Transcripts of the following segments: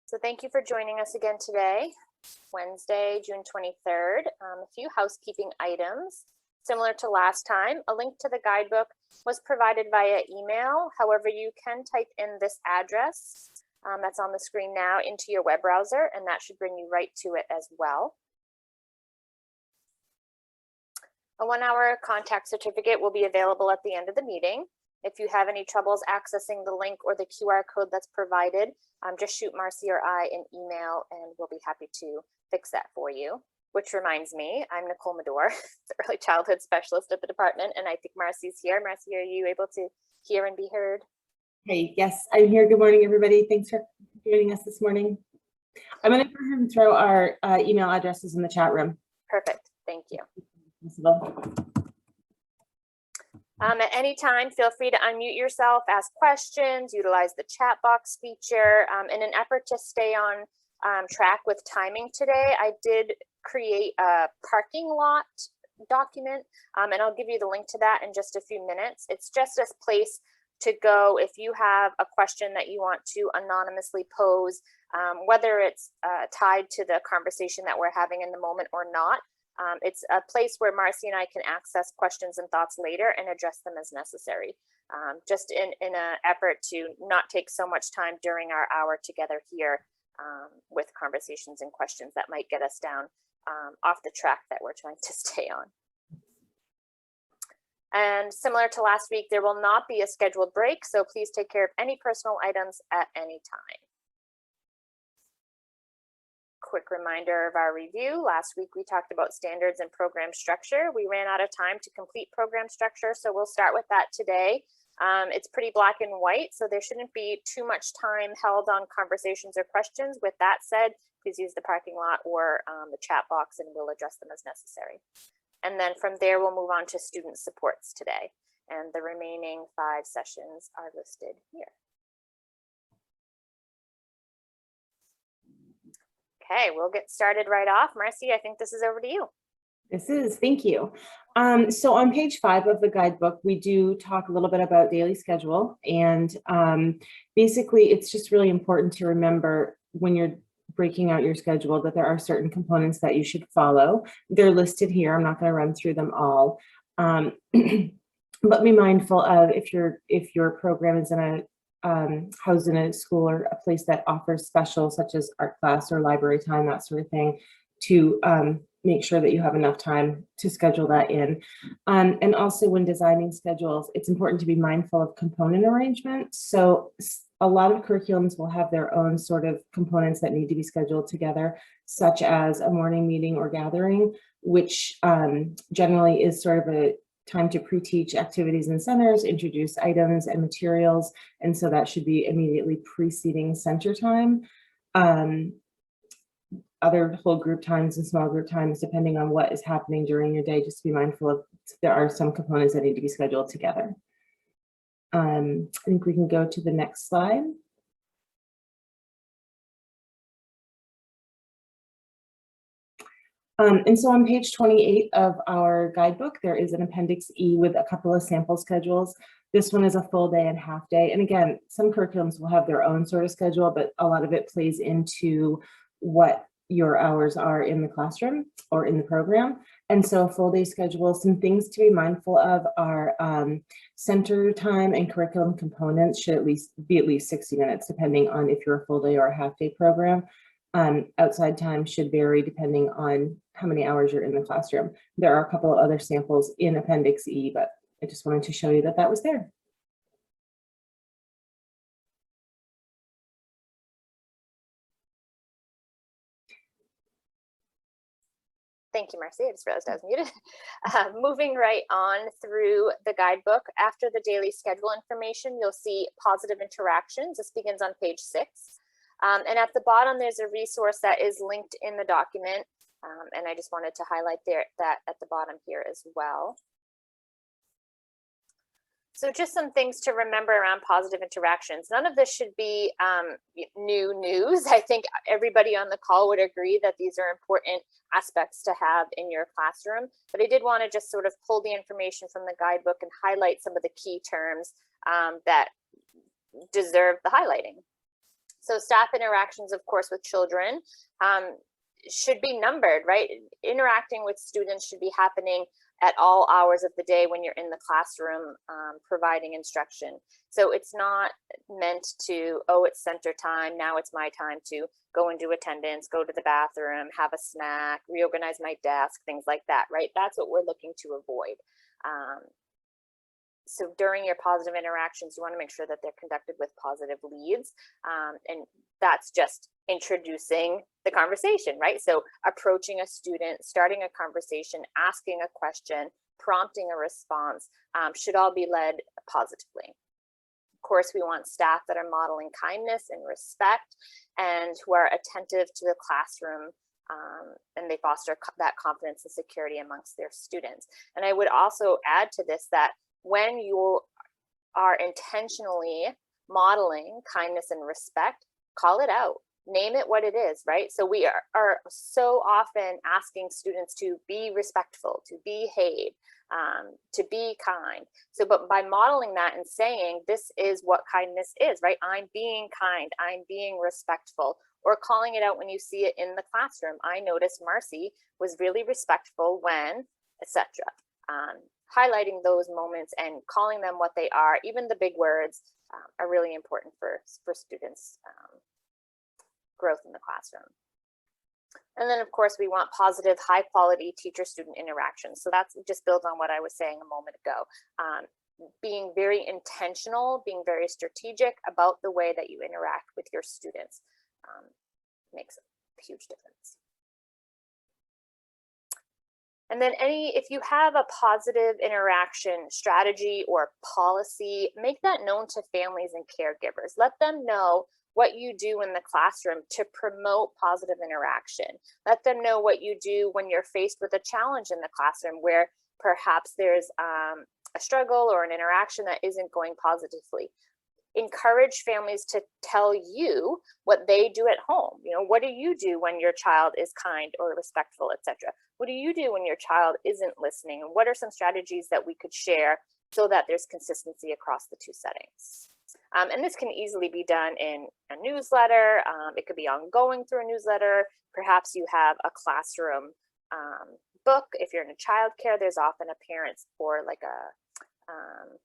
So thank you for joining us again today, Wednesday, June 23rd. A few housekeeping items. Similar to last time, a link to the guidebook was provided via email. However, you can type in this address that's on the screen now into your web browser, and that should bring you right to it as well. A 1-hour contact certificate will be available at the end of the meeting. If you have any troubles accessing the link or the QR code that's provided, just shoot Marcy or I an email and we'll be happy to fix that for you. Which reminds me, I'm Nicole Medor, the early childhood specialist at the department, and I think Marcy's here. Marcy, are you able to hear and be heard? Hey, yes, I'm here. Good morning, everybody. Thanks for joining us this morning. I'm going to go ahead and throw our email addresses in the chat room. Perfect. Thank you. At any time, feel free to unmute yourself, ask questions, utilize the chat box feature. In an effort to stay on track with timing today, I did create a parking lot document, and I'll give you the link to that in just a few minutes. It's just a place to go if you have a question that you want to anonymously pose, whether it's tied to the conversation that we're having in the moment or not. It's a place where Marcy and I can access questions and thoughts later and address them as necessary, just in an effort to not take so much time during our hour together here with conversations and questions that might get us down off the track that we're trying to stay on. And similar to last week, there will not be a scheduled break, so please take care of any personal items at any time. Quick reminder of our review. Last week we talked about standards and program structure. We ran out of time to complete program structure, so we'll start with that today. It's pretty black and white, so there shouldn't be too much time held on conversations or questions. With that said, please use the parking lot or the chat box and we'll address them as necessary. And then from there, we'll move on to student supports today. And the remaining 5 sessions are listed here. Okay, we'll get started right off. Marcy, I think this is over to you. This is, thank you. So on page 5 of the guidebook, we do talk a little bit about daily schedule. And basically, it's just really important to remember when you're breaking out your schedule that there are certain components that you should follow. They're listed here. I'm not going to run through them all. But be mindful of if your program is in a housed in a school or a place that offers special, such as art class or library time, that sort of thing, to make sure that you have enough time to schedule that in. And also when designing schedules, it's important to be mindful of component arrangement. So a lot of curriculums will have their own sort of components that need to be scheduled together, such as a morning meeting or gathering, which generally is sort of a time to pre-teach activities and centers, introduce items and materials. And so that should be immediately preceding center time. Other whole group times and small group times, depending on what is happening during your day, just be mindful of there are some components that need to be scheduled together. I think we can go to the next slide. And so on page 28 of our guidebook, there is an appendix E with a couple of sample schedules. This one is a full day and half day. And again, some curriculums will have their own sort of schedule, but a lot of it plays into what your hours are in the classroom or in the program. And so a full day schedule, some things to be mindful of are center time and curriculum components should be at least 60 minutes, depending on if you're a full day or a half day program. Outside time should vary depending on how many hours you're in the classroom. There are a couple of other samples in Appendix E, but I just wanted to show you that that was there. Thank you, Marcy. I just realized I was muted. Moving right on through the guidebook, after the daily schedule information, you'll see positive interactions. This begins on page 6. And at the bottom, there's a resource that is linked in the document. And I just wanted to highlight that at the bottom here as well. So just some things to remember around positive interactions. None of this should be new news. I think everybody on the call would agree that these are important aspects to have in your classroom. But I did want to just sort of pull the information from the guidebook and highlight some of the key terms that deserve the highlighting. So staff interactions, of course, with children should be numbered, right? Interacting with students should be happening at all hours of the day when you're in the classroom providing instruction. So it's not meant to, oh, it's center time, now it's my time to go and do attendance, go to the bathroom, have a snack, reorganize my desk, things like that, right? That's what we're looking to avoid. So during your positive interactions, you want to make sure that they're conducted with positive leads. And that's just introducing the conversation, right? So approaching a student, starting a conversation, asking a question, prompting a response should all be led positively. Of course, we want staff that are modeling kindness and respect and who are attentive to the classroom, and they foster that confidence and security amongst their students. And I would also add to this that when you are intentionally modeling kindness and respect, call it out, name it what it is, right? So we are so often asking students to be respectful, to behave, to be kind. So, but by modeling that and saying, this is what kindness is, right? I'm being kind, I'm being respectful, or calling it out when you see it in the classroom. I noticed Marcy was really respectful when, etc. Highlighting those moments and calling them what they are, even the big words, are really important for students' growth in the classroom. And then, of course, we want positive, high-quality teacher-student interactions. So that's just builds on what I was saying a moment ago. Being very intentional, being very strategic about the way that you interact with your students makes a huge difference. And then if you have a positive interaction strategy or policy, make that known to families and caregivers. Let them know what you do in the classroom to promote positive interaction. Let them know what you do when you're faced with a challenge in the classroom where perhaps there's a struggle or an interaction that isn't going positively. Encourage families to tell you what they do at home. You know, what do you do when your child is kind or respectful, etc.? What do you do when your child isn't listening? And what are some strategies that we could share so that there's consistency across the two settings? And this can easily be done in a newsletter. It could be ongoing through a newsletter. Perhaps you have a classroom book. If you're in a childcare, there's often a parent's or like a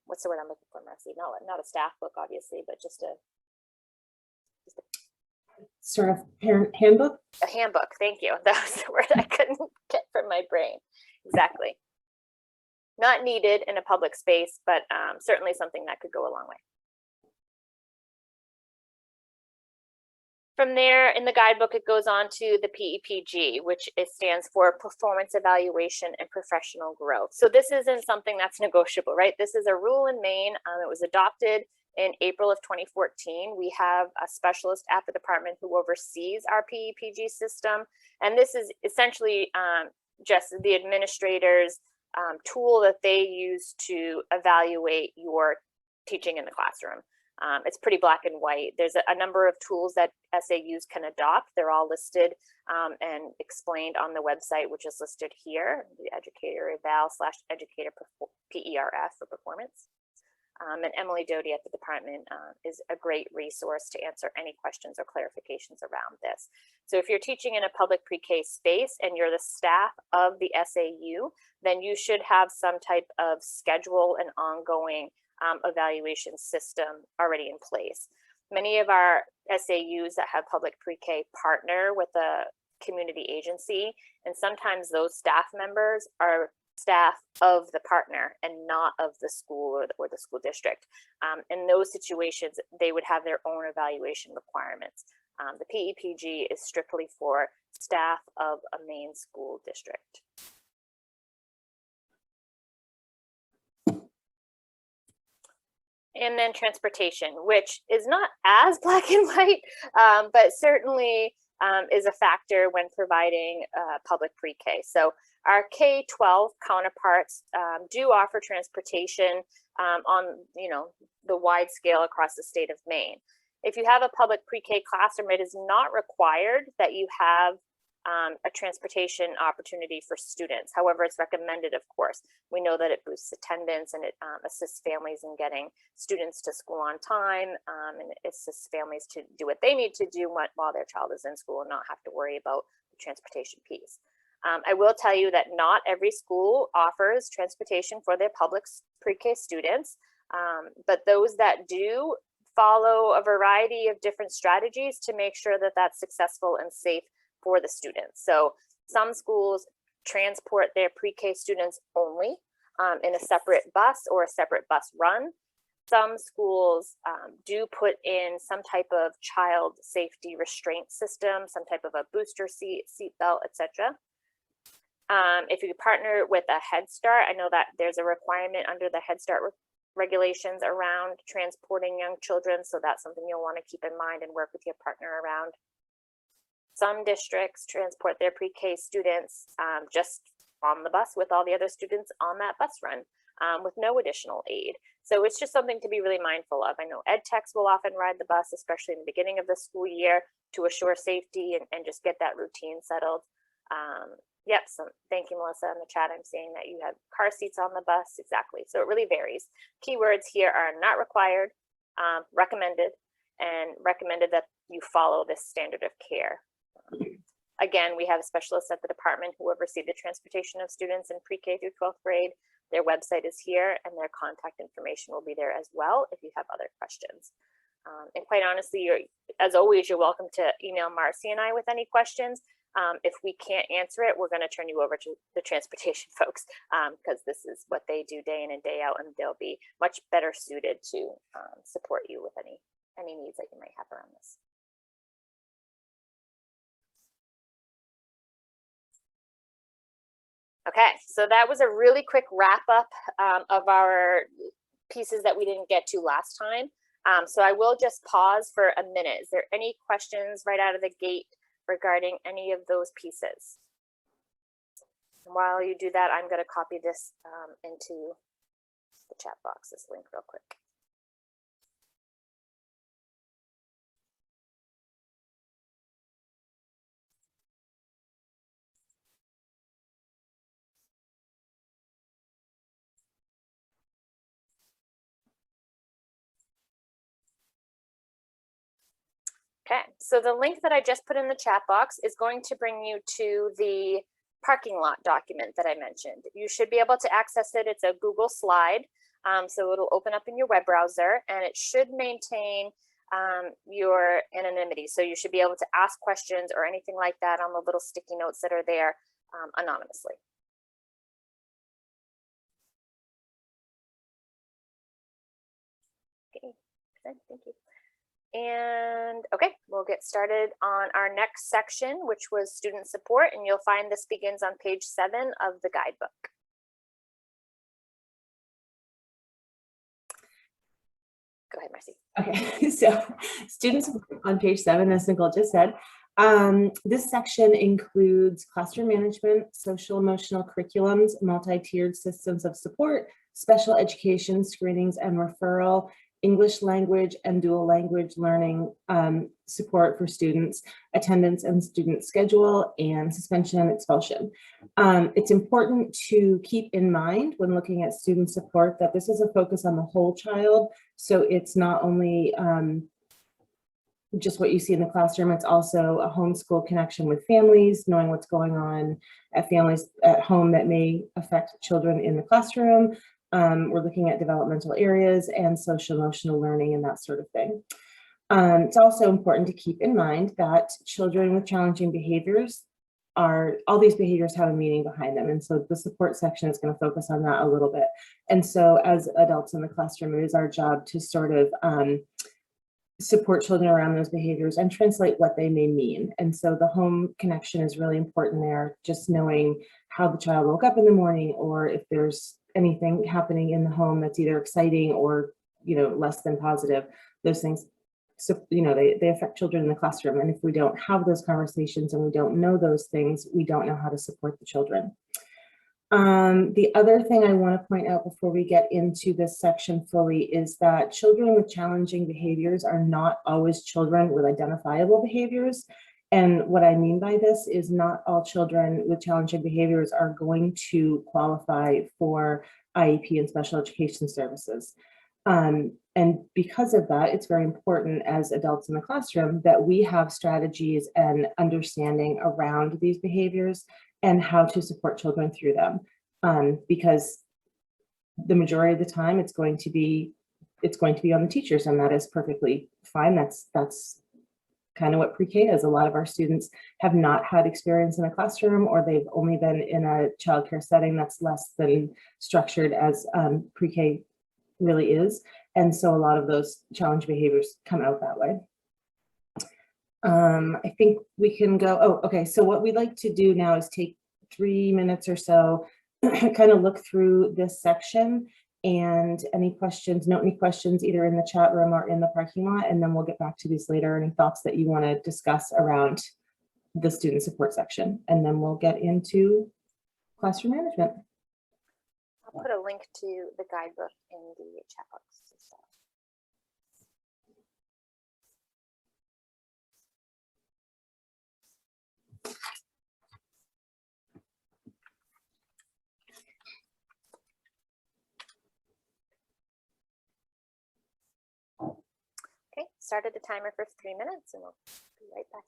what's the word I'm looking for, Marcy? No, not a staff book, obviously, but just a sort of parent handbook. A handbook. Thank you. That was the word I couldn't get from my brain. Exactly. Not needed in a public space, but certainly something that could go a long way. From there, in the guidebook, it goes on to the PEPG, which stands for Performance Evaluation and Professional Growth. So this isn't something that's negotiable, right? This is a rule in Maine. It was adopted in April of 2014. We have a specialist at the department who oversees our PEPG system. And this is essentially just the administrator's tool that they use to evaluate your teaching in the classroom. It's pretty black and white. There's a number of tools that SAUs can adopt. They're all listed and explained on the website, which is listed here, the educator eval/educator PERF for performance. And Emily Doty at the department is a great resource to answer any questions or clarifications around this. So if you're teaching in a public pre-K space and you're the staff of the SAU, then you should have some type of schedule and ongoing evaluation system already in place. Many of our SAUs that have public pre-K partner with a community agency, and sometimes those staff members are staff of the partner and not of the school or the school district. In those situations, they would have their own evaluation requirements. The PEPG is strictly for staff of a Maine school district. And then transportation, which is not as black and white, but certainly is a factor when providing public pre-K. So our K-12 counterparts do offer transportation on the wide scale across the state of Maine. If you have a public pre-K classroom, it is not required that you have a transportation opportunity for students. However, it's recommended, of course. We know that it boosts attendance and it assists families in getting students to school on time, and it assists families to do what they need to do while their child is in school and not have to worry about the transportation piece. I will tell you that not every school offers transportation for their public pre-K students, but those that do follow a variety of different strategies to make sure that that's successful and safe for the students. So some schools transport their pre-K students only in a separate bus or a separate bus run. Some schools do put in some type of child safety restraint system, some type of a booster seat belt, etc. If you partner with a Head Start, I know that there's a requirement under the Head Start regulations around transporting young children, so that's something you'll want to keep in mind and work with your partner around. Some districts transport their pre-K students just on the bus with all the other students on that bus run with no additional aid. So it's just something to be really mindful of. I know ed techs will often ride the bus, especially in the beginning of the school year, to assure safety and just get that routine settled. Yep, so thank you, Melissa, in the chat. I'm seeing that you have car seats on the bus. Exactly. So it really varies. Keywords here are not required, recommended, and recommended that you follow this standard of care. Again, we have specialists at the department who oversee the transportation of students in pre-K through 12th grade. Their website is here and their contact information will be there as well if you have other questions. And quite honestly, as always, you're welcome to email Marcy and I with any questions. If we can't answer it, we're going to turn you over to the transportation folks because this is what they do day in and day out, and they'll be much better suited to support you with any needs that you might have around this. Okay, so that was a really quick wrap up of our pieces that we didn't get to last time. So I will just pause for a minute. Is there any questions right out of the gate regarding any of those pieces? And while you do that, I'm going to copy this into the chat box, this link real quick. Okay, so the link that I just put in the chat box is going to bring you to the parking lot document that I mentioned. You should be able to access it. It's a Google slide, so it'll open up in your web browser, and it should maintain your anonymity. So you should be able to ask questions or anything like that on the little sticky notes that are there anonymously. Okay, thank you. And okay, we'll get started on our next section, which was student support, and you'll find this begins on page 7 of the guidebook. Go ahead, Marcy. Okay, so student support on page 7, as Nicole just said. This section includes classroom management, social emotional curriculums, multi-tiered systems of support, special education screenings and referral, English language and dual language learning support for students, attendance and student schedule, and suspension and expulsion. It's important to keep in mind when looking at student support that this is a focus on the whole child. So it's not only just what you see in the classroom, it's also a homeschool connection with families, knowing what's going on at families at home that may affect children in the classroom. We're looking at developmental areas and social emotional learning and that sort of thing. It's also important to keep in mind that children with challenging behaviors all these behaviors have a meaning behind them. And so the support section is going to focus on that a little bit. And so as adults in the classroom, it is our job to sort of support children around those behaviors and translate what they may mean. And so the home connection is really important there, just knowing how the child woke up in the morning, or if there's anything happening in the home that's either exciting or, less than positive. Those things, so, they affect children in the classroom. And if we don't have those conversations and we don't know those things, we don't know how to support the children. The other thing I want to point out before we get into this section fully is that children with challenging behaviors are not always children with identifiable behaviors. And what I mean by this is not all children with challenging behaviors are going to qualify for IEP and special education services. And because of that, it's very important as adults in the classroom that we have strategies and understanding around these behaviors and how to support children through them. Because the majority of the time it's going to be on the teachers, and that is perfectly fine. That's kind of what pre-K is. A lot of our students have not had experience in a classroom, or they've only been in a childcare setting that's less than structured as pre-K really is. And so a lot of those challenge behaviors come out that way. I think we can go, oh, okay. So what we'd like to do now is take 3 minutes or so, kind of look through this section, and any questions, note any questions either in the chat room or in the parking lot, and then we'll get back to these later. Any thoughts that you want to discuss around the student support section, and then we'll get into classroom management. I'll put a link to the guidebook in the chat box. Okay, started the timer for 3 minutes and we'll be right back.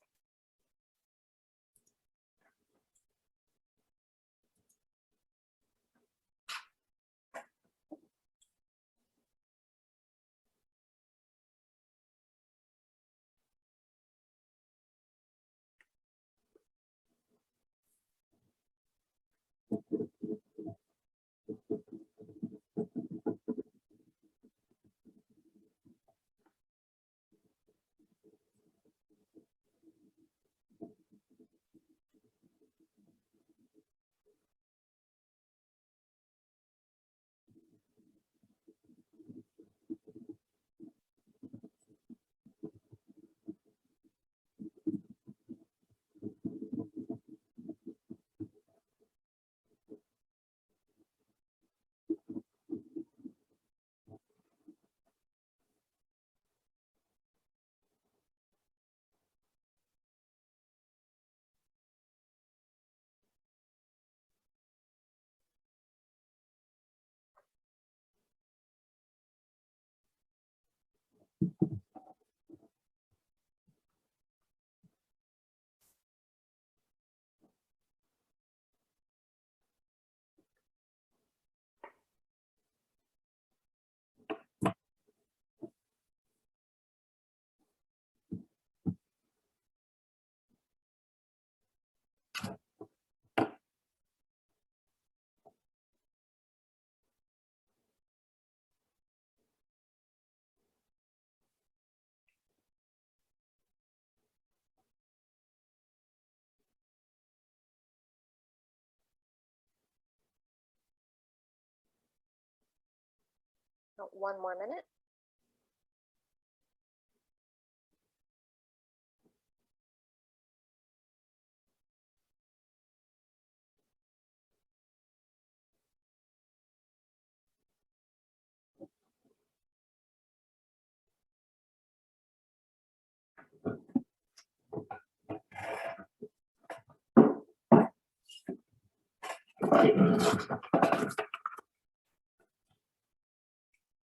Oh, 1 more minute.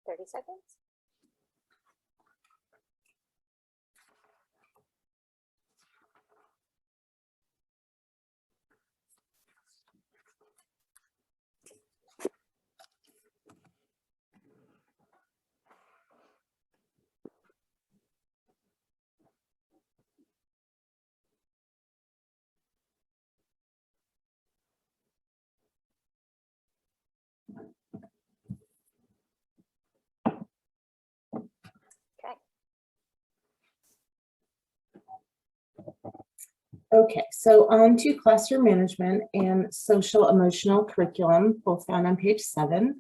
Thirty seconds. Okay, so on to classroom management and social emotional curriculum, both found on page 7.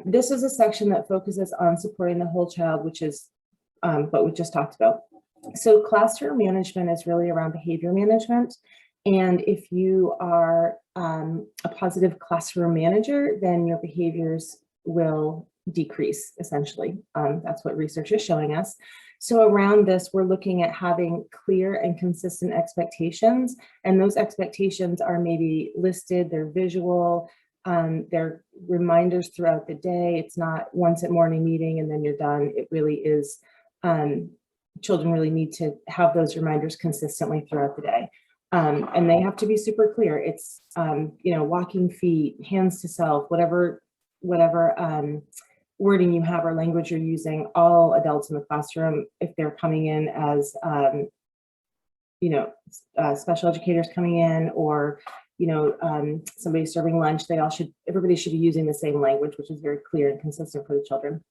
This is a section that focuses on supporting the whole child, which is what we just talked about. So classroom management is really around behavior management. And if you are a positive classroom manager, then your behaviors will decrease, essentially. That's what research is showing us. So around this, we're looking at having clear and consistent expectations, and those expectations are maybe listed, they're visual, they're reminders throughout the day. It's not once at morning meeting and then you're done. It really is, children really need to have those reminders consistently throughout the day. And they have to be super clear. It's, you know, walking feet, hands to self, whatever wording you have or language you're using. All adults in the classroom, if they're coming in as, you know, special educators coming in, or, you know, somebody serving lunch, everybody should be using the same language, which is very clear and consistent for the children.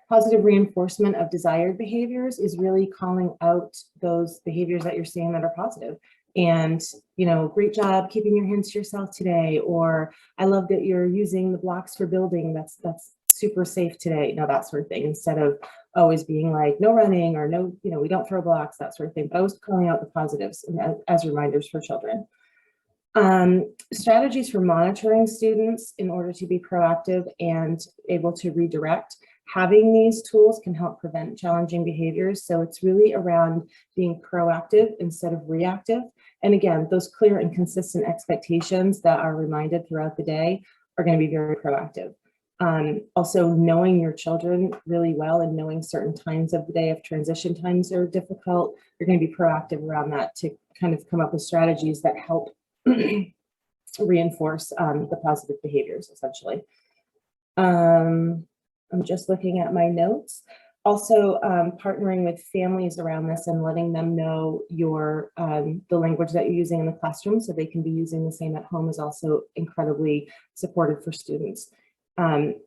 Positive reinforcement of desired behaviors is really calling out those behaviors that you're seeing that are positive. And, you know, great job keeping your hands to yourself today, or I love that you're using the blocks for building. That's super safe today. You know, that sort of thing, instead of always being like no running or no, you know, we don't throw blocks, that sort of thing. But I was calling out the positives as reminders for children. Strategies for monitoring students in order to be proactive and able to redirect. Having these tools can help prevent challenging behaviors. So it's really around being proactive instead of reactive. And again, those clear and consistent expectations that are reminded throughout the day are going to be very proactive. Also knowing your children really well and knowing certain times of the day, if transition times are difficult, you're going to be proactive around that to kind of come up with strategies that help reinforce the positive behaviors, essentially. I'm just looking at my notes. Also, partnering with families around this and letting them know your the language that you're using in the classroom so they can be using the same at home is also incredibly supportive for students.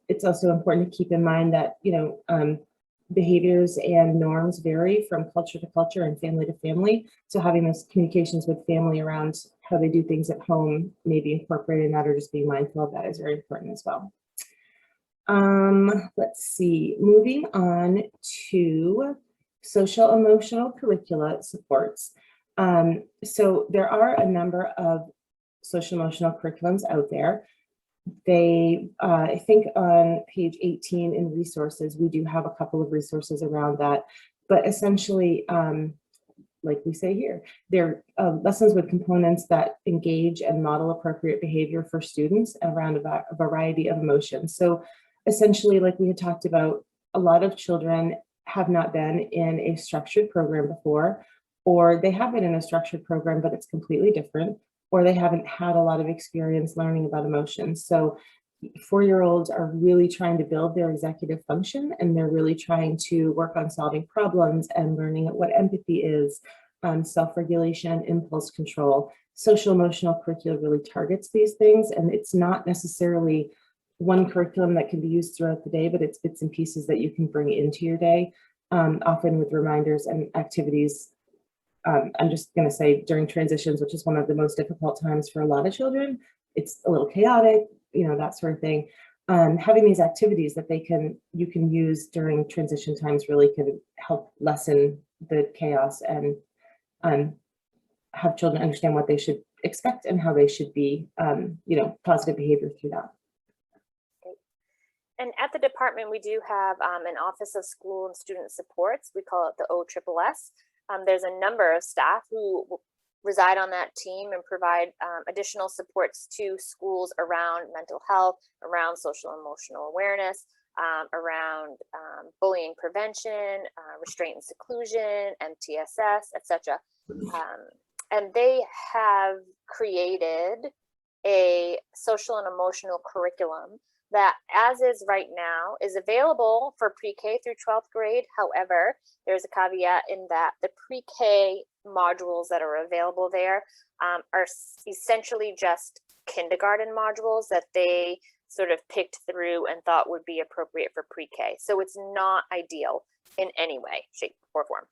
It's also important to keep in mind that, you know, behaviors and norms vary from culture to culture and family to family. So having those communications with family around how they do things at home, maybe incorporating that or just being mindful of that is very important as well. Let's see, moving on to social emotional curricula supports. So there are a number of social emotional curriculums out there. They, I think on page 18 in resources, we do have a couple of resources around that, but essentially, like we say here, they're lessons with components that engage and model appropriate behavior for students around a variety of emotions. So essentially, like we had talked about, a lot of children have not been in a structured program before, or they have been in a structured program, but it's completely different, or they haven't had a lot of experience learning about emotions. So 4-year-olds are really trying to build their executive function, and they're really trying to work on solving problems and learning what empathy is, self-regulation, impulse control. Social emotional curricula really targets these things, and it's not necessarily one curriculum that can be used throughout the day, but it's bits and pieces that you can bring into your day, often with reminders and activities. I'm just going to say during transitions, which is one of the most difficult times for a lot of children, it's a little chaotic, you know, that sort of thing. Having these activities that you can use during transition times really can help lessen the chaos and have children understand what they should expect and how they should be, you know, positive behavior through that. And at the department, we do have an Office of School and Student Supports. We call it the OSSS. There's a number of staff who reside on that team and provide additional supports to schools around mental health, around social emotional awareness, around bullying prevention, restraint and seclusion, MTSS, etc. And they have created a social and emotional curriculum that, as is right now, is available for pre-K through 12th grade. However, there's a caveat in that the pre-K modules that are available there are essentially just kindergarten modules that they sort of picked through and thought would be appropriate for pre-K. So it's not ideal in any way, shape, or form.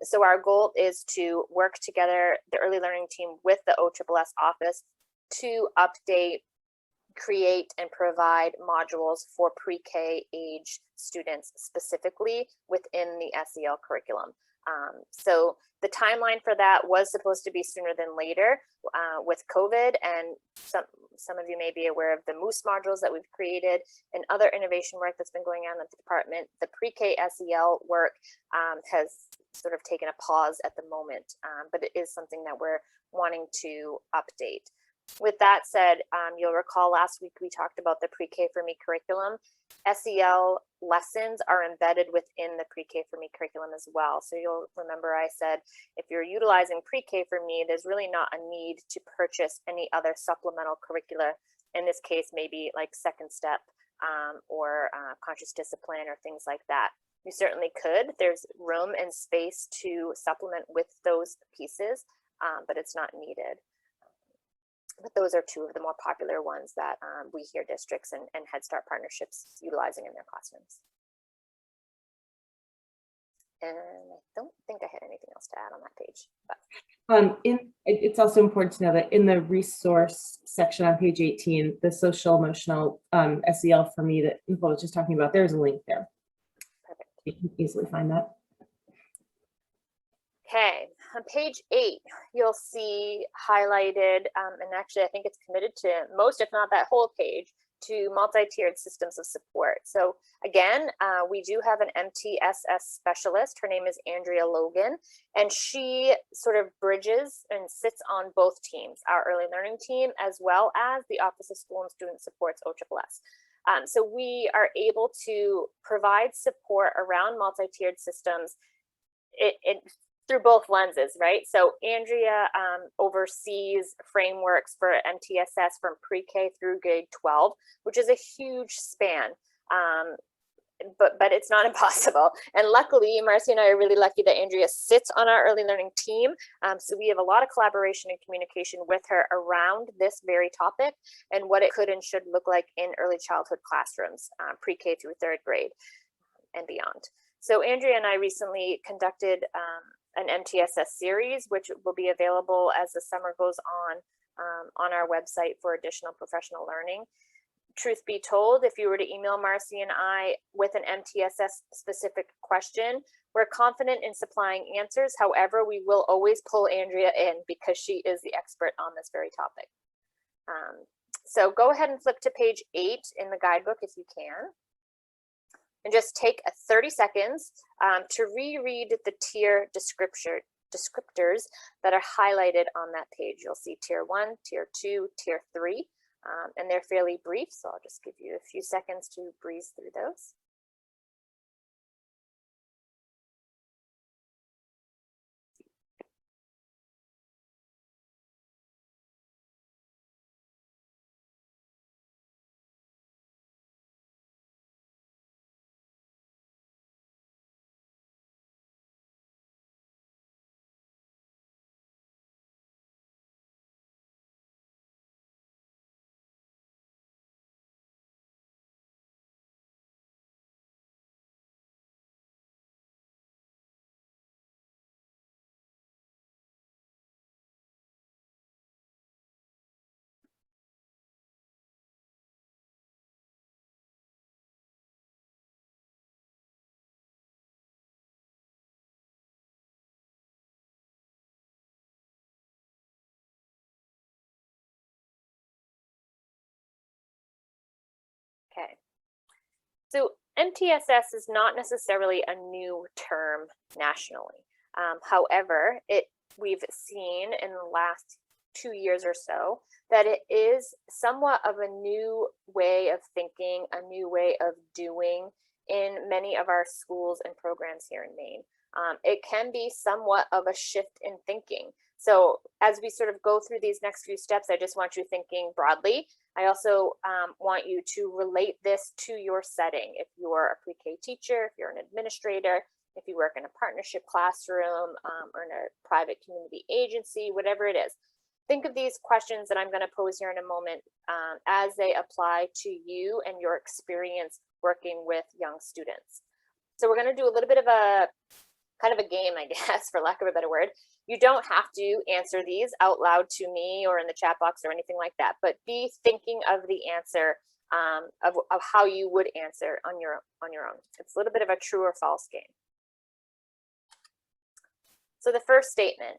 So our goal is to work together, the early learning team with the OSSS office, to update create and provide modules for pre-K age students specifically within the SEL curriculum. So the timeline for that was supposed to be sooner than later with COVID, and some of you may be aware of the Moose modules that we've created and other innovation work that's been going on at the department. The pre-K SEL work has sort of taken a pause at the moment, but it is something that we're wanting to update. With that said, you'll recall last week we talked about the pre-K for Me curriculum. SEL lessons are embedded within the pre-K for Me curriculum as well. So you'll remember I said, if you're utilizing pre-K for Me, there's really not a need to purchase any other supplemental curricula. In this case, maybe like Second Step or Conscious Discipline or things like that. You certainly could. There's room and space to supplement with those pieces, but it's not needed. But those are two of the more popular ones that we hear districts and Head Start partnerships utilizing in their classrooms. And I don't think I had anything else to add on that page. But. It's also important to know that in the resource section on page 18, the social emotional SEL for Me that Nicole was just talking about, there's a link there. Perfect. You can easily find that. Okay, on page 8, you'll see highlighted, and actually I think it's committed to most, if not that whole page, to multi-tiered systems of support. So again, we do have an MTSS specialist. Her name is Andrea Logan, and she sort of bridges and sits on both teams, our early learning team, as well as the Office of School and Student Supports, OSSS. So we are able to provide support around multi-tiered systems through both lenses, right? So Andrea oversees frameworks for MTSS from pre-K through grade 12, which is a huge span, but it's not impossible. And luckily, Marcy and I are really lucky that Andrea sits on our early learning team. So we have a lot of collaboration and communication with her around this very topic and what it could and should look like in early childhood classrooms, pre-K through 3rd grade and beyond. So Andrea and I recently conducted an MTSS series, which will be available as the summer goes on our website for additional professional learning. Truth be told, if you were to email Marcy and I with an MTSS specific question, we're confident in supplying answers. However, we will always pull Andrea in because she is the expert on this very topic. So go ahead and flip to page 8 in the guidebook if you can. And just take 30 seconds to reread the tier descriptors that are highlighted on that page. You'll see tier 1, tier 2, tier 3, and they're fairly brief. So I'll just give you a few seconds to breeze through those. Okay, so MTSS is not necessarily a new term nationally. However, we've seen in the last 2 years or so that it is somewhat of a new way of thinking, a new way of doing in many of our schools and programs here in Maine. It can be somewhat of a shift in thinking. So as we sort of go through these next few steps, I just want you thinking broadly. I also want you to relate this to your setting. If you're a pre-K teacher, if you're an administrator, if you work in a partnership classroom or in a private community agency, whatever it is. Think of these questions that I'm going to pose here in a moment as they apply to you and your experience working with young students. So we're going to do a little bit of a kind of a game, I guess, for lack of a better word. You don't have to answer these out loud to me or in the chat box or anything like that, but be thinking of the answer of how you would answer on your own. It's a little bit of a true or false game. So the first statement,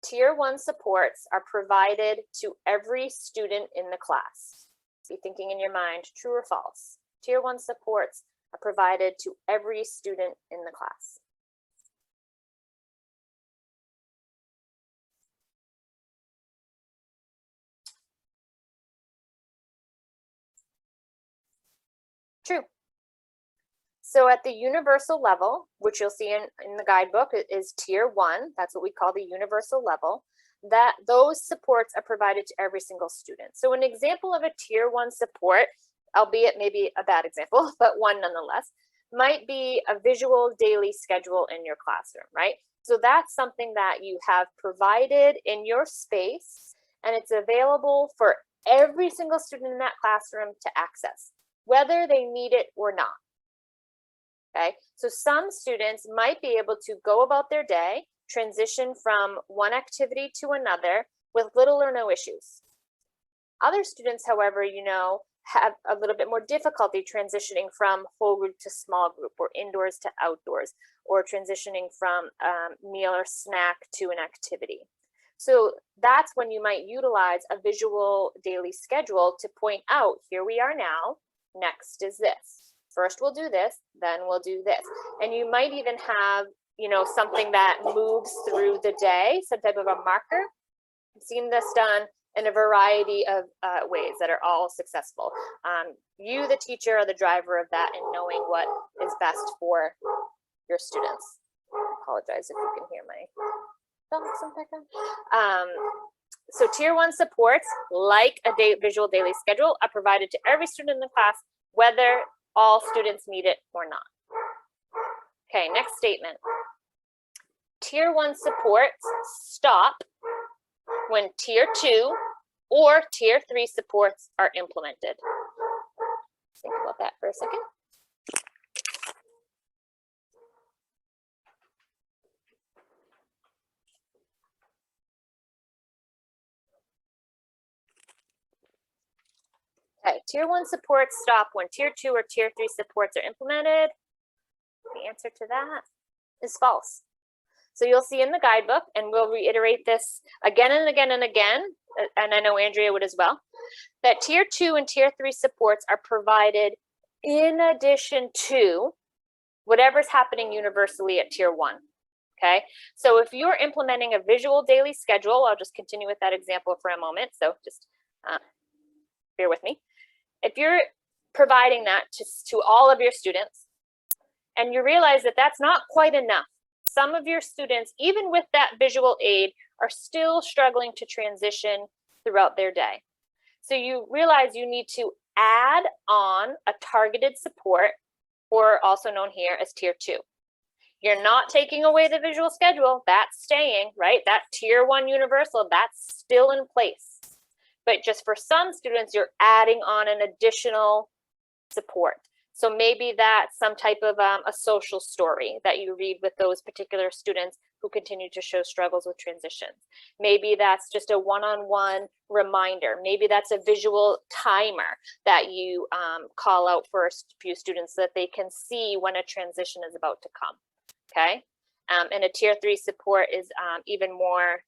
Tier 1 supports are provided to every student in the class. Be thinking in your mind, true or false. Tier 1 supports are provided to every student in the class. True. So at the universal level, which you'll see in the guidebook, is Tier 1. That's what we call the universal level. That those supports are provided to every single student. So an example of a Tier 1 support, albeit maybe a bad example, but one nonetheless, might be a visual daily schedule in your classroom, right? So that's something that you have provided in your space, and it's available for every single student in that classroom to access, whether they need it or not. Okay, so some students might be able to go about their day, transition from one activity to another with little or no issues. Other students, however, have a little bit more difficulty transitioning from whole group to small group, or indoors to outdoors, or transitioning from meal or snack to an activity. So that's when you might utilize a visual daily schedule to point out, here we are now, next is this. First we'll do this, then we'll do this. And you might even have, something that moves through the day, some type of a marker. I've seen this done in a variety of ways that are all successful. You, the teacher, are the driver of that and knowing what is best for your students. I apologize if you can hear my dogs in the background. So Tier 1 supports, like a visual daily schedule, are provided to every student in the class, whether all students need it or not. Okay, next statement. Tier 1 supports stop when Tier 2 or Tier 3 supports are implemented. Think about that for a second. Okay, Tier 1 supports stop when Tier 2 or Tier 3 supports are implemented. The answer to that is false. So you'll see in the guidebook, and we'll reiterate this again and again and again, and I know Andrea would as well, that Tier 2 and Tier 3 supports are provided in addition to whatever's happening universally at Tier 1. Okay, so if you're implementing a visual daily schedule, I'll just continue with that example for a moment, so just bear with me. If you're providing that to all of your students, and you realize that that's not quite enough, some of your students, even with that visual aid, are still struggling to transition throughout their day. So you realize you need to add on a targeted support, or also known here as Tier 2. You're not taking away the visual schedule, that's staying, right? That Tier 1 universal, that's still in place. But just for some students, you're adding on an additional support. So maybe that's some type of a social story that you read with those particular students who continue to show struggles with transitions. Maybe that's just a one-on-one reminder. Maybe that's a visual timer that you call out for a few students so that they can see when a transition is about to come, okay? And a Tier 3 support is even more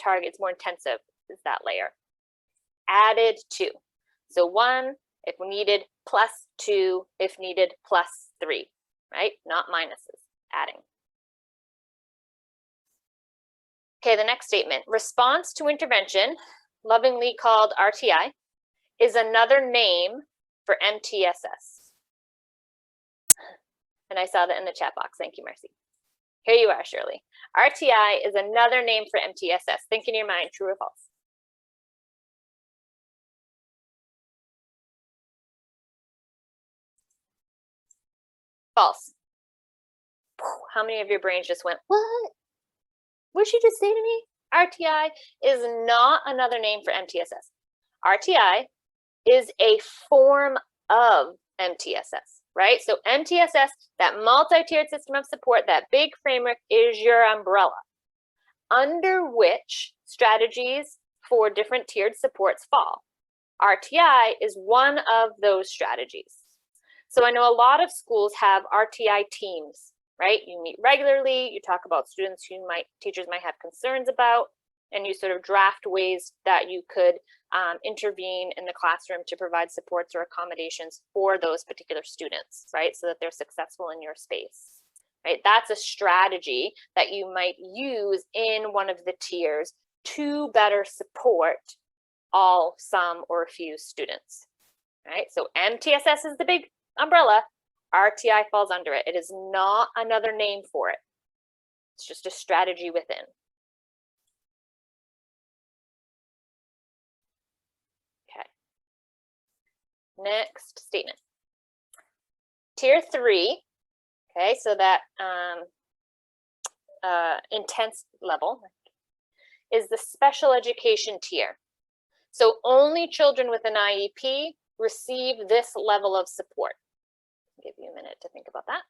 targets, more intensive is that layer. Added to. So 1 if needed, plus 2 if needed, plus 3, right? Not minuses, adding. Okay, the next statement. Response to intervention, lovingly called RTI, is another name for MTSS. And I saw that in the chat box. Thank you, Marcy. Here you are, Shirley. RTI is another name for MTSS. Think in your mind, true or false? False. How many of your brains just went, what? What did you just say to me? RTI is not another name for MTSS. RTI is a form of MTSS. right? So MTSS, that multi-tiered system of support, that big framework is your umbrella, under which strategies for different tiered supports fall. RTI is one of those strategies. So I know a lot of schools have RTI teams, right? You meet regularly, you talk about students who teachers might have concerns about, and you sort of draft ways that you could intervene in the classroom to provide supports or accommodations for those particular students, right? So that they're successful in your space, right? That's a strategy that you might use in one of the tiers to better support all, some, or a few students, right? So MTSS is the big umbrella, RTI falls under it. It is not another name for it. It's just a strategy within. Okay. Next statement. Tier 3, okay, so that intense level is the special education tier. So only children with an IEP receive this level of support. I'll give you a minute to think about that.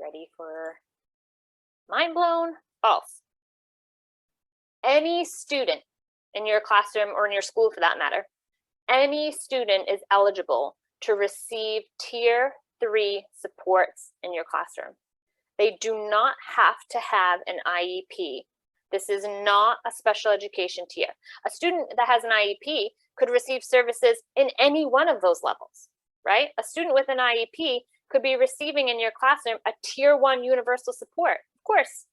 Ready for mind blown? False. Any student in your classroom or in your school for that matter, any student is eligible to receive tier 3 supports in your classroom. They do not have to have an IEP. This is not a special education tier. A student that has an IEP could receive services in any one of those levels, right? A student with an IEP could be receiving in your classroom a tier 1 universal support, of course.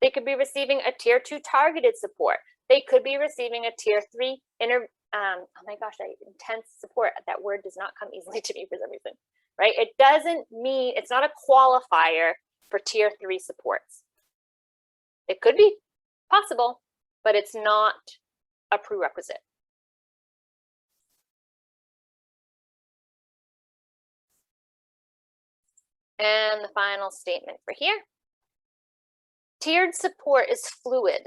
They could be receiving a tier 2 targeted support. They could be receiving a tier 3 oh my gosh, intense support. That word does not come easily to me for some reason, right? It doesn't mean, it's not a qualifier for tier 3 supports. It could be possible, but it's not a prerequisite. And the final statement for here. Tiered support is fluid,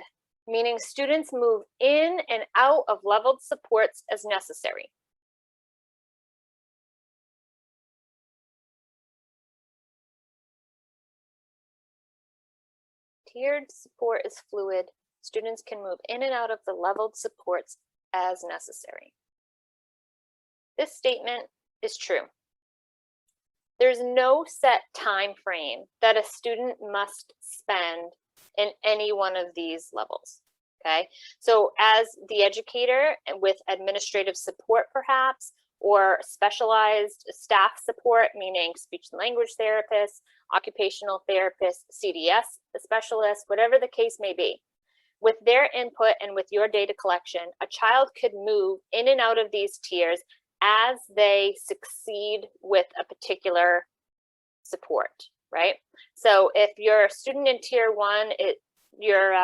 meaning students move in and out of leveled supports as necessary. Tiered support is fluid. Students can move in and out of the leveled supports as necessary. This statement is true. There's no set time frame that a student must spend in any one of these levels, okay? So as the educator with administrative support perhaps, or specialized staff support, meaning speech and language therapists, occupational therapists, CDS specialists, whatever the case may be, with their input and with your data collection, a child could move in and out of these tiers as they succeed with a particular support, right? So if you're a student in tier 1, your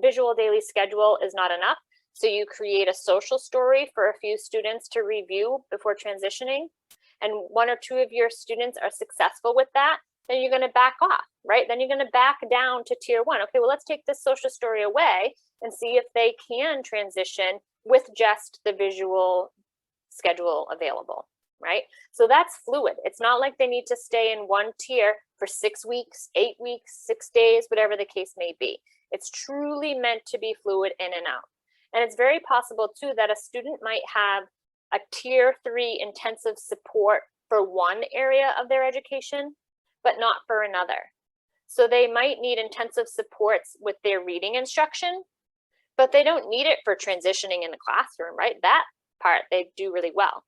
visual daily schedule is not enough, so you create a social story for a few students to review before transitioning, and 1 or 2 of your students are successful with that, then you're going to back off, right? Then you're going to back down to tier 1. Okay, well, let's take this social story away and see if they can transition with just the visual schedule available, right? So that's fluid. It's not like they need to stay in one tier for 6 weeks, 8 weeks, 6 days, whatever the case may be. It's truly meant to be fluid in and out. And it's very possible too that a student might have a tier 3 intensive support for one area of their education, but not for another. So they might need intensive supports with their reading instruction, but they don't need it for transitioning in the classroom, right? That part they do really well.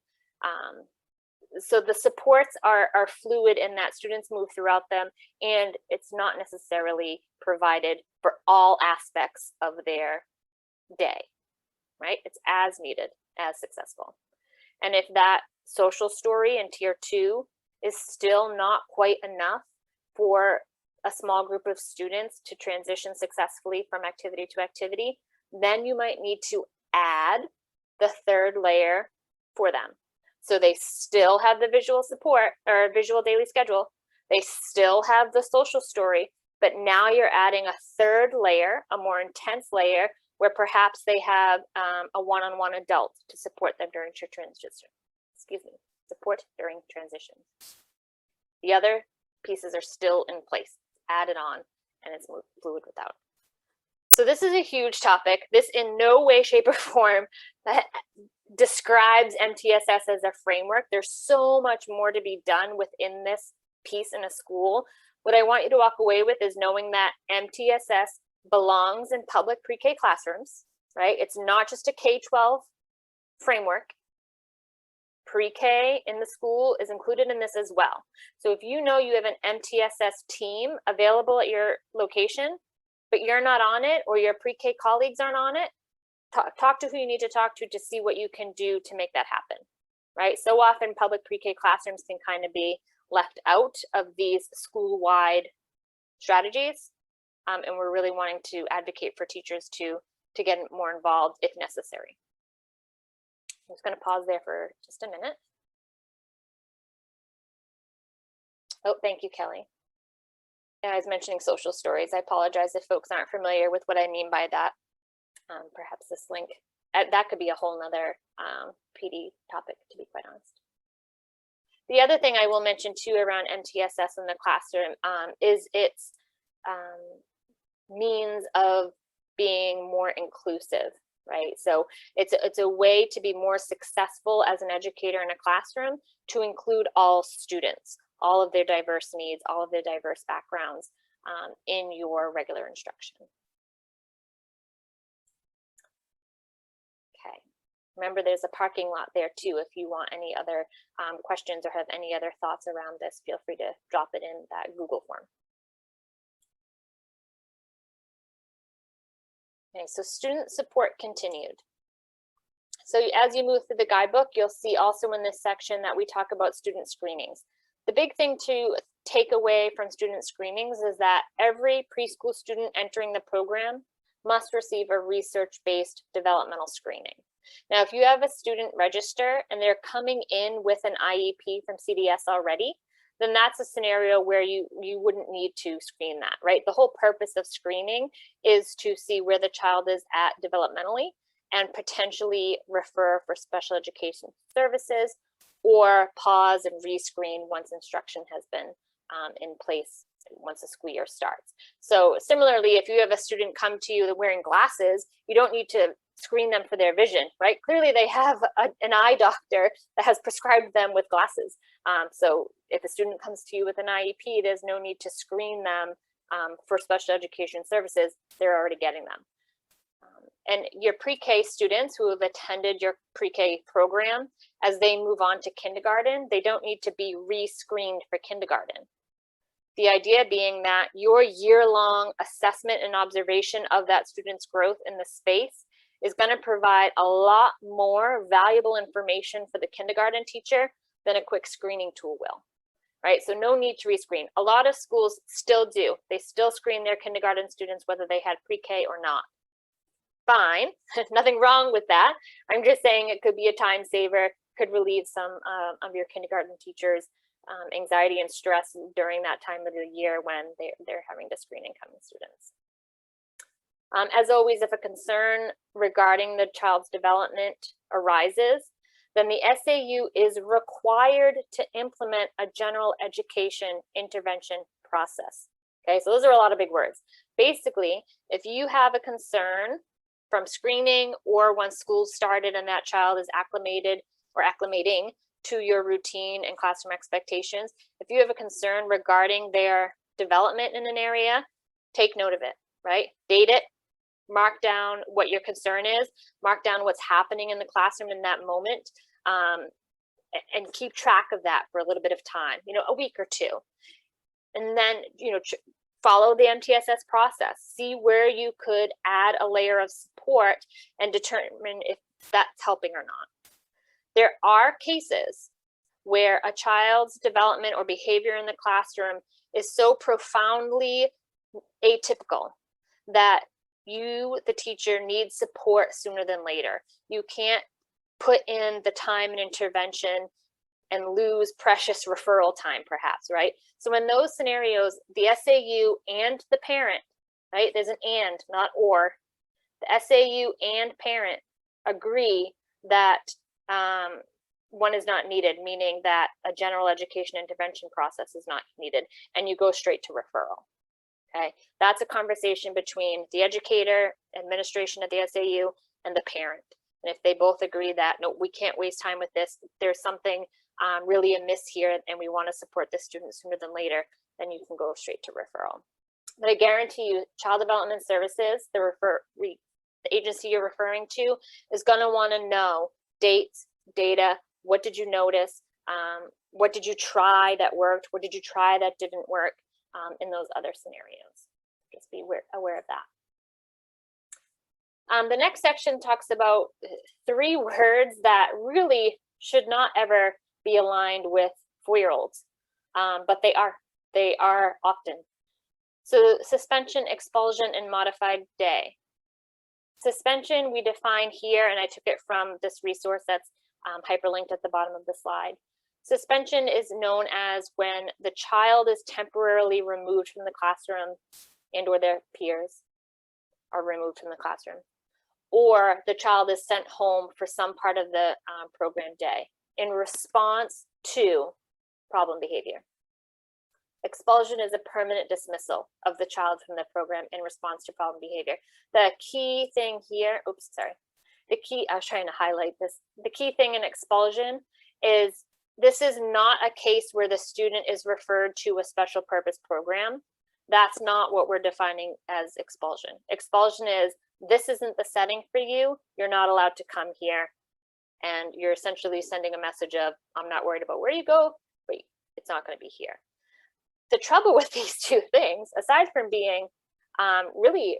So the supports are fluid in that students move throughout them, and it's not necessarily provided for all aspects of their day, right? It's as needed, as successful. And if that social story in tier 2 is still not quite enough for a small group of students to transition successfully from activity to activity, then you might need to add the 3rd layer for them. So they still have the visual support or visual daily schedule, They still have the social story, but now you're adding a third layer, a more intense layer, where perhaps they have a one-on-one adult to support them during transition. Support during transition. The other pieces are still in place, added on, and it's fluid without. So this is a huge topic. This in no way, shape, or form describes MTSS as a framework. There's so much more to be done within this piece in a school. What I want you to walk away with is knowing that MTSS belongs in public pre-K classrooms, right? It's not just a K-12 framework. Pre-K in the school is included in this as well. So if you know you have an MTSS team available at your location, but you're not on it, or your pre-K colleagues aren't on it, talk to who you need to talk to see what you can do to make that happen, right? So often public pre-K classrooms can kind of be left out of these school-wide strategies, and we're really wanting to advocate for teachers to get more involved if necessary. I'm just going to pause there for just a minute. Oh, thank you, Kelly. I was mentioning social stories. I apologize if folks aren't familiar with what I mean by that. Perhaps this link, that could be a whole nother PD topic, to be quite honest. The other thing I will mention too around MTSS in the classroom is its means of being more inclusive, right? So it's a way to be more successful as an educator in a classroom, to include all students, all of their diverse needs, all of their diverse backgrounds in your regular instruction. Okay, remember there's a parking lot there too. If you want any other questions or have any other thoughts around this, feel free to drop it in that Google form. Okay, so student support continued. So as you move through the guidebook, you'll see also in this section that we talk about student screenings. The big thing to take away from student screenings is that every preschool student entering the program must receive a research-based developmental screening. Now, if you have a student register and they're coming in with an IEP from CDS already, then that's a scenario where you wouldn't need to screen that, right? The whole purpose of screening is to see where the child is at developmentally and potentially refer for special education services, or pause and rescreen once instruction has been in place once the school year starts. So similarly, if you have a student come to you wearing glasses, you don't need to screen them for their vision, right? Clearly they have an eye doctor that has prescribed them with glasses. So if a student comes to you with an IEP, there's no need to screen them for special education services. They're already getting them. And your pre-K students who have attended your pre-K program, as they move on to kindergarten, they don't need to be re-screened for kindergarten. The idea being that your year-long assessment and observation of that student's growth in the space is going to provide a lot more valuable information for the kindergarten teacher than a quick screening tool will, right? So no need to rescreen. A lot of schools still do. They still screen their kindergarten students whether they had pre-K or not. Fine, nothing wrong with that. I'm just saying it could be a time saver, could relieve some of your kindergarten teachers' anxiety and stress during that time of the year when they're having to screen incoming students. As always, if a concern regarding the child's development arises, then the SAU is required to implement a general education intervention process. Okay, so those are a lot of big words. Basically, if you have a concern from screening or when school started and that child is acclimated or acclimating to your routine and classroom expectations, if you have a concern regarding their development in an area, take note of it, right? Date it, mark down what your concern is, mark down what's happening in the classroom in that moment, and keep track of that for a little bit of time, a week or two. And then, follow the MTSS process, see where you could add a layer of support and determine if that's helping or not. There are cases where a child's development or behavior in the classroom is so profoundly atypical that you, the teacher, need support sooner than later. You can't put in the time and intervention and lose precious referral time perhaps, right? So in those scenarios, the SAU and the parent, right? There's an and, not or. The SAU and parent agree that one is not needed, meaning that a general education intervention process is not needed, and you go straight to referral. Okay, that's a conversation between the educator, administration at the SAU, and the parent. And if they both agree that, no, we can't waste time with this, there's something really amiss here, and we want to support the student sooner than later, then you can go straight to referral. But I guarantee you, Child Development Services, the agency you're referring to, is going to want to know dates, data, what did you notice, what did you try that worked, what did you try that didn't work in those other scenarios. Just be aware of that. The next section talks about 3 words that really should not ever be aligned with 4-year-olds, but they are often. So suspension, expulsion, and modified day. Suspension we define here, and I took it from this resource that's hyperlinked at the bottom of the slide. Suspension is known as when the child is temporarily removed from the classroom and or their peers are removed from the classroom, or the child is sent home for some part of the program day in response to problem behavior. Expulsion is a permanent dismissal of the child from the program in response to problem behavior. The key thing here, oops, sorry. The key, I was trying to highlight this. The key thing in expulsion is this is not a case where the student is referred to a special purpose program. That's not what we're defining as expulsion. Expulsion is, this isn't the setting for you. You're not allowed to come here. And you're essentially sending a message of, I'm not worried about where you go, but it's not going to be here. The trouble with these 2 things, aside from being really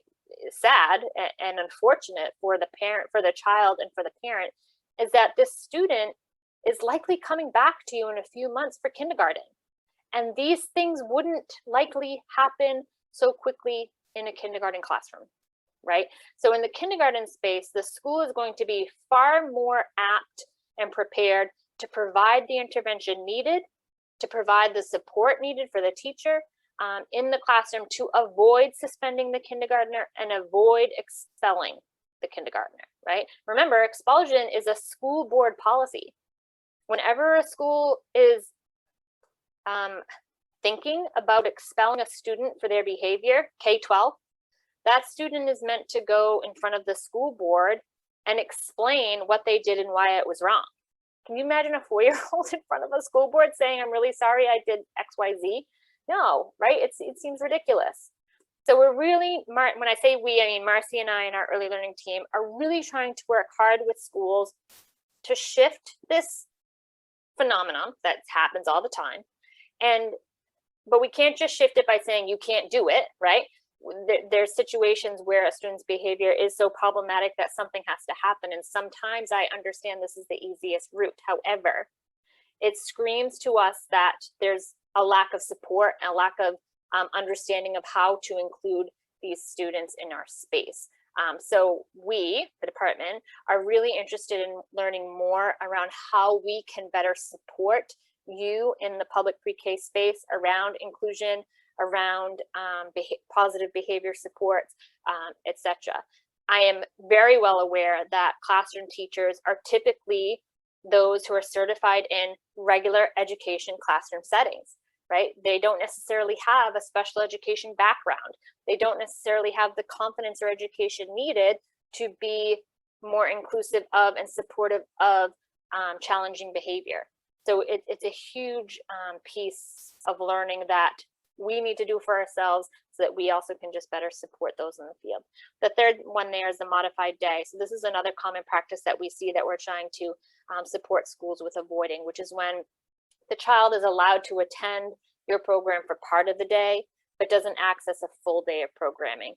sad and unfortunate for the parent, for the child, and for the parent, is that this student is likely coming back to you in a few months for kindergarten. And these things wouldn't likely happen so quickly in a kindergarten classroom, right? So in the kindergarten space, the school is going to be far more apt and prepared to provide the intervention needed, to provide the support needed for the teacher in the classroom to avoid suspending the kindergartner and avoid expelling the kindergartner, right? Remember, expulsion is a school board policy. Whenever a school is thinking about expelling a student for their behavior, K-12, that student is meant to go in front of the school board and explain what they did and why it was wrong. Can you imagine a 4-year-old in front of a school board saying, I'm really sorry I did X, Y, Z? No, right? It seems ridiculous. So we're really, when I say we, I mean Marcy and I and our early learning team are really trying to work hard with schools to shift this phenomenon that happens all the time. But we can't just shift it by saying you can't do it, right? There's situations where a student's behavior is so problematic that something has to happen. And sometimes I understand this is the easiest route. However, it screams to us that there's a lack of support and a lack of understanding of how to include these students in our space. So we, the department, are really interested in learning more around how we can better support you in the public pre-K space around inclusion, around positive behavior supports, etc. I am very well aware that classroom teachers are typically those who are certified in regular education classroom settings, right? They don't necessarily have a special education background. They don't necessarily have the confidence or education needed to be more inclusive of and supportive of challenging behavior. So it's a huge piece of learning that we need to do for ourselves so that we also can just better support those in the field. The third one there is the modified day. So this is another common practice that we see that we're trying to support schools with avoiding, which is when the child is allowed to attend your program for part of the day, but doesn't access a full day of programming.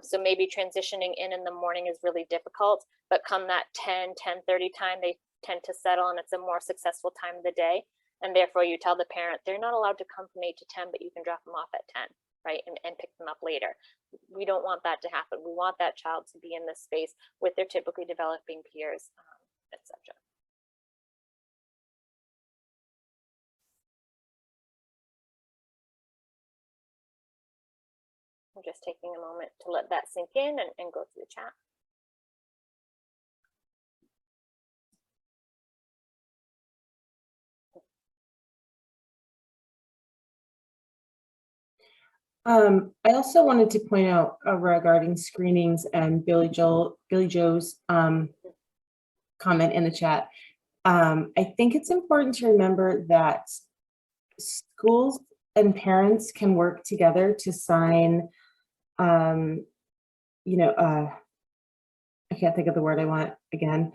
So maybe transitioning in the morning is really difficult, but come that 10:30 time, they tend to settle and it's a more successful time of the day. And therefore you tell the parent, they're not allowed to come from 8 to 10, but you can drop them off at 10, right? And pick them up later. We don't want that to happen. We want that child to be in this space with their typically developing peers, etc. I'm just taking a moment to let that sink in and go through the chat. I also wanted to point out regarding screenings and Billy Joe's comment in the chat. I think it's important to remember that schools and parents can work together to sign, I can't think of the word I want again,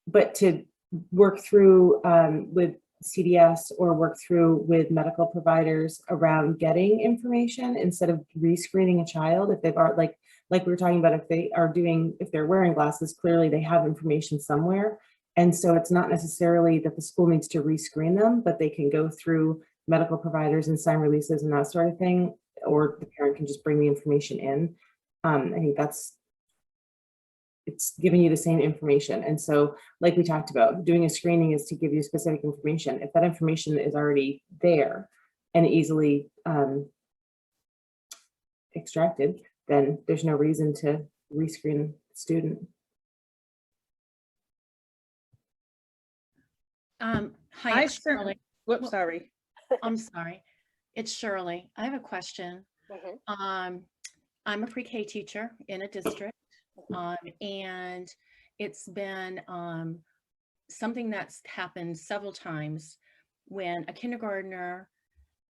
but to work through with CDS or work through with medical providers around getting information instead of rescreening a child. If they've are like we were talking about, if they're wearing glasses, clearly they have information somewhere. And so it's not necessarily that the school needs to rescreen them, but they can go through medical providers and sign releases and that sort of thing, or the parent can just bring the information in. I think it's giving you the same information. And so, like we talked about, doing a screening is to give you specific information. If that information is already there and easily extracted, then there's no reason to rescreen the student. Hi, it's Shirley. Whoops, sorry. I'm sorry. It's Shirley. I have a question. I'm a pre-K teacher in a district, and it's been something that's happened several times when a kindergartner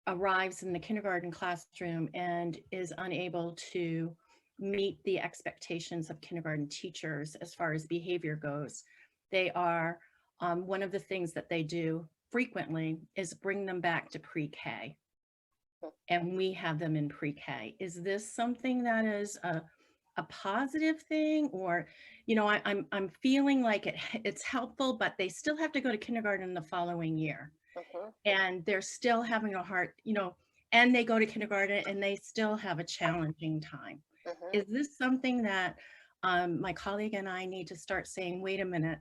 arrives in the kindergarten classroom and is unable to meet the expectations of kindergarten teachers as far as behavior goes. They are, one of the things that they do frequently is bring them back to pre-K. And we have them in pre-K. Is this something that is a positive thing, or, I'm feeling like it's helpful, but they still have to go to kindergarten the following year, and they're still having a hard, and they go to kindergarten and they still have a challenging time. Is this something that my colleague and I need to start saying, wait a minute,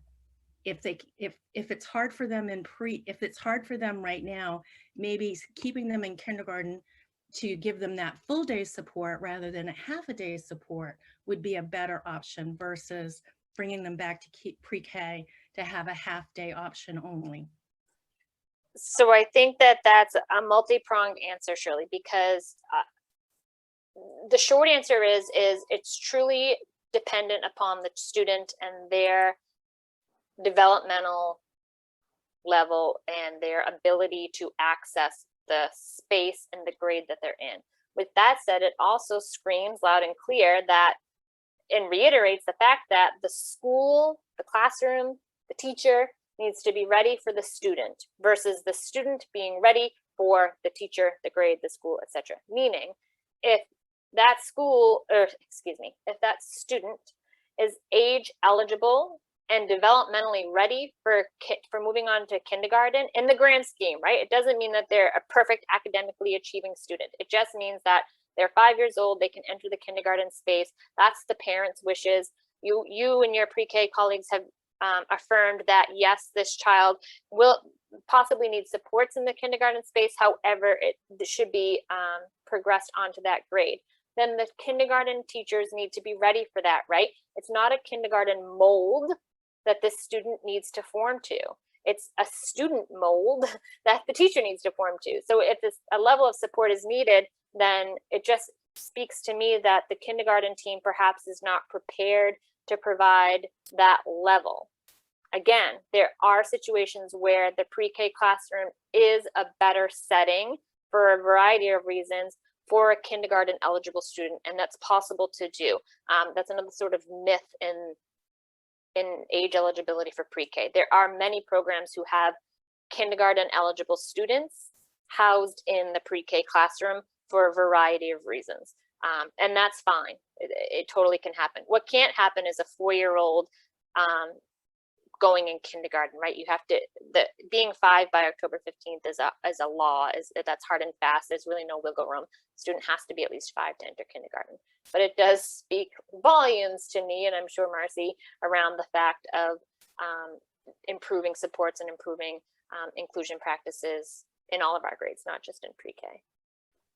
if it's hard for them if it's hard for them right now, maybe keeping them in kindergarten to give them that full day support rather than a half a day support would be a better option versus bringing them back to pre-K to have a half day option only. So I think that that's a multi-pronged answer, Shirley, because the short answer is it's truly dependent upon the student and their developmental level and their ability to access the space and the grade that they're in. With that said, it also screams loud and clear that and reiterates the fact that the school, the classroom, the teacher needs to be ready for the student versus the student being ready for the teacher, the grade, the school, etc. Meaning, if that if that student is age eligible and developmentally ready for moving on to kindergarten in the grand scheme, right? It doesn't mean that they're a perfect academically achieving student. It just means that they're 5 years old, they can enter the kindergarten space. That's the parents' wishes. You and your pre-K colleagues have affirmed that, yes, this child will possibly need supports in the kindergarten space. However, it should be progressed onto that grade. Then the kindergarten teachers need to be ready for that, right? It's not a kindergarten mold that this student needs to form to. It's a student mold that the teacher needs to form to. So if a level of support is needed, then it just speaks to me that the kindergarten team perhaps is not prepared to provide that level. Again, there are situations where the pre-K classroom is a better setting for a variety of reasons for a kindergarten eligible student, and that's possible to do. That's another sort of myth in age eligibility for pre-K. There are many programs who have kindergarten eligible students housed in the pre-K classroom for a variety of reasons. And that's fine. It totally can happen. What can't happen is a 4-year-old going in kindergarten, right? You have to, being 5 by October 15th is a law, that's hard and fast. There's really no wiggle room. Student has to be at least 5 to enter kindergarten. But it does speak volumes to me, and I'm sure Marcy, around the fact of improving supports and improving inclusion practices in all of our grades, not just in pre-K.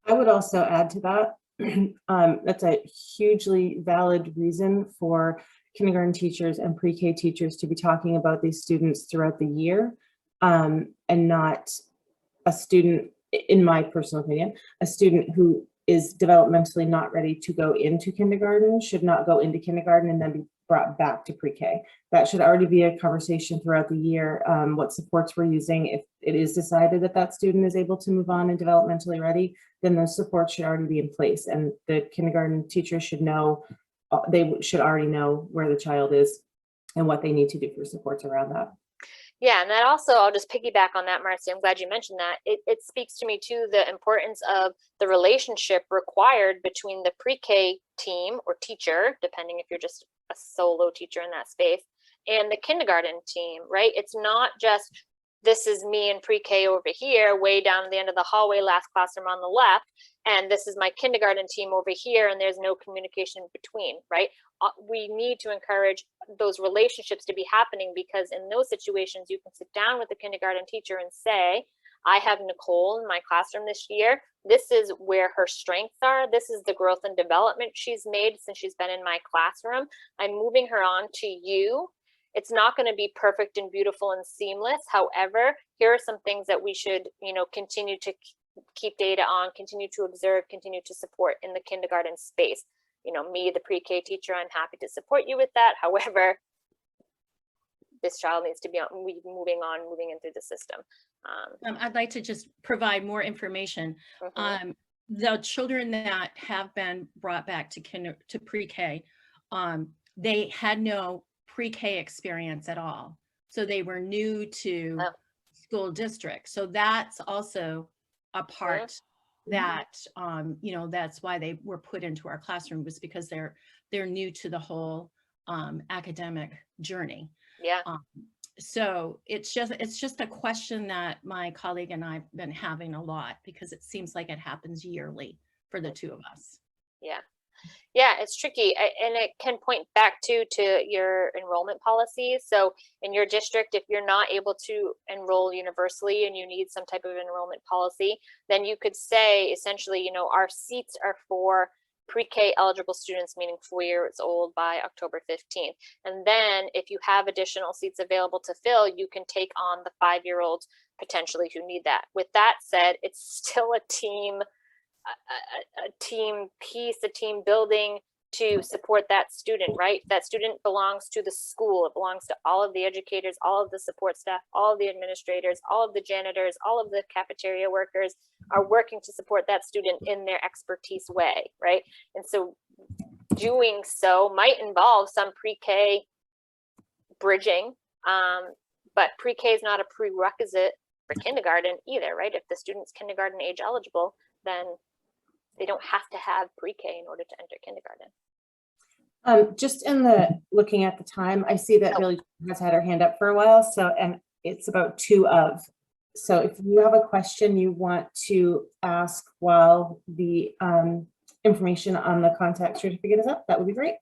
I would also add to that, That's a hugely valid reason for kindergarten teachers and pre-K teachers to be talking about these students throughout the year, and not a student, in my personal opinion, a student who is developmentally not ready to go into kindergarten should not go into kindergarten and then be brought back to pre-K. That should already be a conversation throughout the year, what supports we're using. If it is decided that that student is able to move on and developmentally ready, then those supports should already be in place. And the kindergarten teacher should know, they should already know where the child is and what they need to do for supports around that. Yeah, and that also, I'll just piggyback on that, Marcy. I'm glad you mentioned that. It speaks to me too, the importance of the relationship required between the pre-K team or teacher, depending if you're just a solo teacher in that space, and the kindergarten team, right? It's not just, this is me and pre-K over here, way down at the end of the hallway, last classroom on the left, and this is my kindergarten team over here, and there's no communication between, right? We need to encourage those relationships to be happening, because in those situations, you can sit down with the kindergarten teacher and say, I have Nicole in my classroom this year. This is where her strengths are. This is the growth and development she's made since she's been in my classroom. I'm moving her on to you. It's not going to be perfect and beautiful and seamless. However, here are some things that we should, continue to keep data on, continue to observe, continue to support in the kindergarten space. Me, the pre-K teacher, I'm happy to support you with that. However, this child needs to be moving in through the system. I'd like to just provide more information. The children that have been brought back to pre-K, they had no pre-K experience at all. So they were new to school district. So that's also a part that, that's why they were put into our classroom, was because they're new to the whole academic journey. Yeah. So it's just a question that my colleague and I've been having a lot, because it seems like it happens yearly for the two of us. Yeah. Yeah, it's tricky, and it can point back to your enrollment policies. So in your district, if you're not able to enroll universally and you need some type of enrollment policy, then you could say essentially, our seats are for pre-K eligible students, meaning 4 years old by October 15th. And then if you have additional seats available to fill, you can take on the 5-year-olds potentially who need that. With that said, it's still a team piece, a team building to support that student, right? That student belongs to the school. It belongs to all of the educators, all of the support staff, all of the administrators, all of the janitors, all of the cafeteria workers are working to support that student in their expertise way, right? And so doing so might involve some pre-K bridging, but pre-K is not a prerequisite for kindergarten either, right? If the student's kindergarten age eligible, then they don't have to have pre-K in order to enter kindergarten. Just looking at the time, I see that Billy has had her hand up for a while. So, and it's about 2 of. So if you have a question you want to ask while the information on the contact certificate is up, that would be great.